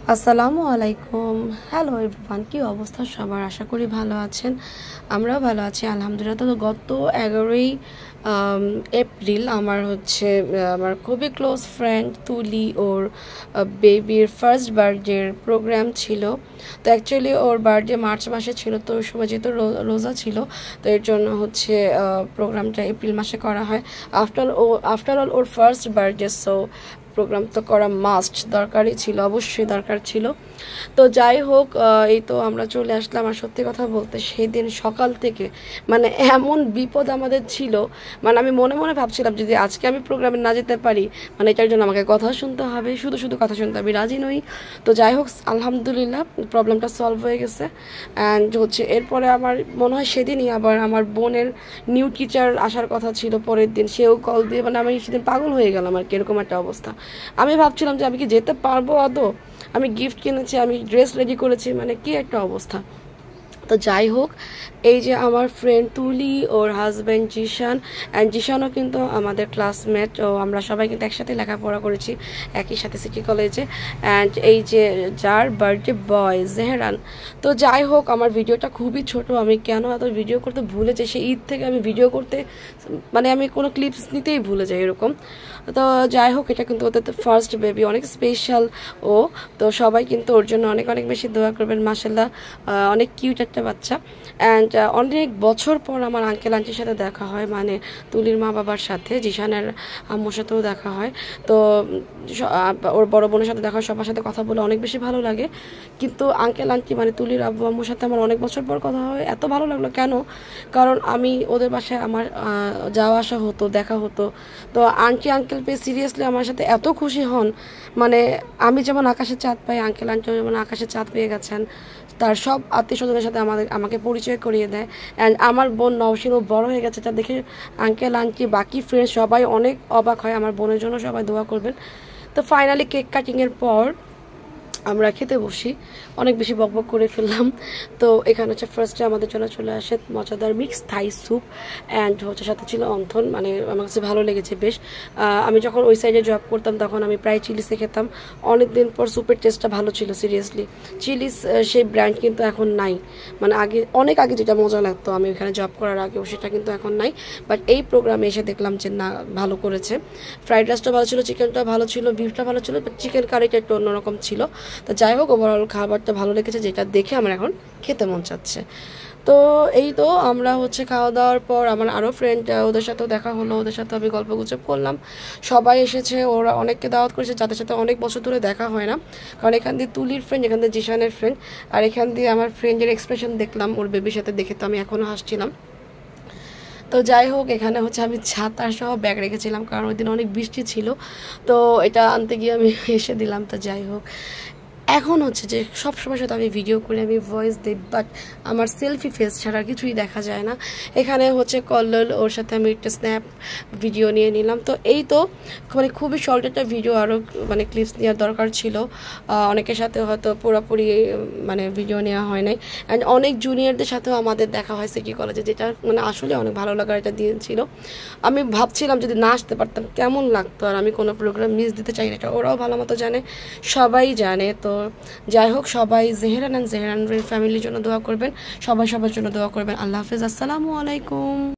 আসসালামু আলাইকুম। Hello everyone, কি অবস্থা সবার? আশা করি ভালো আছেন। আমরাও ভালো আছি আলহামদুলিল্লাহ। তো গত 11ই এপ্রিল আমার খুবই ক্লোজ ফ্রেন্ড তুলি ওর বেবির ফার্স্ট বার্থডের প্রোগ্রাম ছিল। তো অ্যাকচুয়ালি ওর বার্থডে মার্চ মাসে ছিল, তো ওই সময় যেহেতু রোজা ছিল, তো এর জন্য প্রোগ্রামটা এপ্রিল মাসে করা হয়। আফটার অল ওর ফার্স্ট বার্থডে, সো প্রোগ্রাম তো করা মাস্ট, দরকারই ছিল, অবশ্যই দরকার ছিল। তো যাই হোক, এই তো আমরা চলে আসলাম। আর সত্যি কথা বলতে সেই দিন সকাল থেকে মানে এমন বিপদ আমাদের ছিল, মানে আমি মনে মনে ভাবছিলাম যদি আজকে আমি প্রোগ্রামে না যেতে পারি, মানে এটার জন্য আমাকে কথা শুনতে হবে, শুধু শুধু কথা শুনতে হবে, রাজি নই। তো যাই হোক, আলহামদুলিল্লাহ প্রবলেমটা সলভ হয়ে গেছে। অ্যান্ড এরপরে আমার মনে হয় সেদিনই আবার আমার বোনের নিউ টিচার আসার কথা ছিল পরের দিন, সেও কল দিয়ে, মানে আমি সেদিন পাগল হয়ে গেলাম আর কি, এরকম একটা অবস্থা। আমি ভাবছিলাম যে আমি কি যেতে পারবো আদৌ, আমি গিফট কিনেছি, আমি ড্রেস রেডি করেছি, মানে কি একটা অবস্থা। তো যাই হোক, এই যে আমার ফ্রেন্ড তুলি, ওর হাজব্যান্ড জিশান, অ্যান্ড জিশানও কিন্তু আমাদের ক্লাসমেট, ও আমরা সবাই কিন্তু একসাথে লেখাপড়া করেছি একই সাথে সিটি কলেজে। অ্যান্ড এই যে যার বার্থডে বয় জেহরান। তো যাই হোক, আমার ভিডিওটা খুবই ছোট, আমি কেন এত ভিডিও করতে ভুলে যাই, সেই ঈদ থেকে আমি ভিডিও করতে, মানে আমি কোনো ক্লিপস নিতেই ভুলে যাই এরকম। তো যাই হোক, এটা কিন্তু ওদের ফার্স্ট বেবি, অনেক স্পেশাল ও। তো সবাই কিন্তু ওর জন্য অনেক অনেক বেশি দোয়া করবেন। মাশাল্লাহ, অনেক কিউট একটা বাচ্চা। অ্যান্ড অনেক বছর পর আমার আঙ্কেল আন্টির সাথে দেখা হয়, মানে তুলির মা বাবার সাথে, জিশানের আম্মুর সাথেও দেখা হয়। তো ওর বড় বোনের সাথে দেখা হয়, সবার সাথে কথা বলে অনেক বেশি ভালো লাগে। কিন্তু আঙ্কেল আন্টি মানে তুলির আব্বু আম্মুর সাথে আমার অনেক বছর পর কথা হয়, এত ভালো লাগলো কেন, কারণ আমি ওদের বাসায় আমার যাওয়া আসা হতো, দেখা হতো। তো আন্টি আঙ্কেল পেয়ে সিরিয়াসলি আমার সাথে এত খুশি হন, মানে আমি যেমন আকাশে চাঁদ পাই, আঙ্কেল আন্টিও যেমন আকাশে চাঁদ পেয়ে গেছেন। তার সব আত্মীয় স্বজনের সাথে আমাকে পরিচয় করিয়ে দেয়। অ্যান্ড আমার বোন নওশিনও বড় হয়ে গেছে, এটা দেখে আঙ্কেল আন্টি বাকি ফ্রেন্ডস সবাই অনেক অবাক হয়। আমার বোনের জন্য সবাই দোয়া করবেন। তো ফাইনালি কেক কাটিংয়ের পর আমরা খেতে বসি, অনেক বেশি বকবক করে ফেললাম। তো এখানে হচ্ছে ফার্স্টে আমাদের জন্য চলে আসে মজাদার মিক্স থাই স্যুপ, অ্যান্ড সাথে ছিল অন্থন, মানে আমার কাছে ভালো লেগেছে বেশ। আমি যখন ওই সাইডে জব করতাম তখন আমি প্রায় চিলিসে খেতাম, অনেক দিন পর স্যুপের টেস্টটা ভালো ছিল সিরিয়াসলি। চিলিস সেই ব্র্যান্ড কিন্তু এখন নাই, মানে অনেক আগে যেটা মজা লাগতো আমি ওইখানে জব করার আগেও, সেটা কিন্তু এখন নাই। বাট এই প্রোগ্রামে এসে দেখলাম যে না, ভালো করেছে। ফ্রাইড রাইসটা ভালো ছিল, চিকেনটা ভালো ছিল, বিফটা ভালো ছিল, বাট চিকেন কারিটা একটু অন্যরকম ছিল। তো যাই হোক, ওভারঅল খাবারটা ভালো লেগেছে, যেটা দেখে আমার এখন খেতে মন চাচ্ছে। তো এই তো আমরা খাওয়া দাওয়ার পর আমার আরও ফ্রেন্ড, ওদের সাথেও দেখা হলো, ওদের সাথে আমি গল্প গুজব করলাম। সবাই এসেছে, ওরা অনেককে দাওয়াত করেছে যাদের সাথে অনেক বছর ধরে দেখা হয় না, কারণ এখান দিয়ে তুলির ফ্রেন্ড, এখান দিয়ে জিশানের ফ্রেন্ড, আর এখান দিয়ে আমার ফ্রেন্ডের এক্সপ্রেশন দেখলাম ওর বেবির সাথে, দেখে তো আমি এখনও হাসছিলাম। তো যাই হোক, এখানে আমি ছাতা সহ ব্যাগ রেখেছিলাম, কারণ ওই দিন অনেক বৃষ্টি ছিল, তো এটা আনতে গিয়ে আমি এসে দিলাম। তো যাই হোক, এখন যে সব সময় সাথে আমি ভিডিও করে আমি ভয়েস দিই, বাট আমার সেলফি ফেস ছাড়া কিছুই দেখা যায় না। এখানে কল্লোল, ওর সাথে আমি একটা স্ন্যাপ ভিডিও নিয়ে নিলাম। তো এই তো মানে খুবই শর্ট একটা ভিডিও, আরও মানে ক্লিপস নেওয়ার দরকার ছিল, অনেকের সাথে হয়তো পুরোপুরি মানে ভিডিও নেওয়া হয় নাই। অ্যান্ড অনেক জুনিয়রদের সাথেও আমাদের দেখা হয় সিটি কলেজে, যেটা মানে আসলে অনেক ভালো লাগার একটা দিন ছিল। আমি ভাবছিলাম যদি না আসতে পারতাম কেমন লাগতো, আর আমি কোনো প্রোগ্রাম মিস দিতে চাই না, এটা ওরাও ভালো মতো জানে, সবাই জানে। তো যাই হোক, সবাই জেহরান অ্যান্ড জেহরানের ফ্যামিলির জন্য দোয়া করবেন, সবাই সবার জন্য দোয়া করবেন। আল্লাহ হাফেজ, আসসালামু আলাইকুম।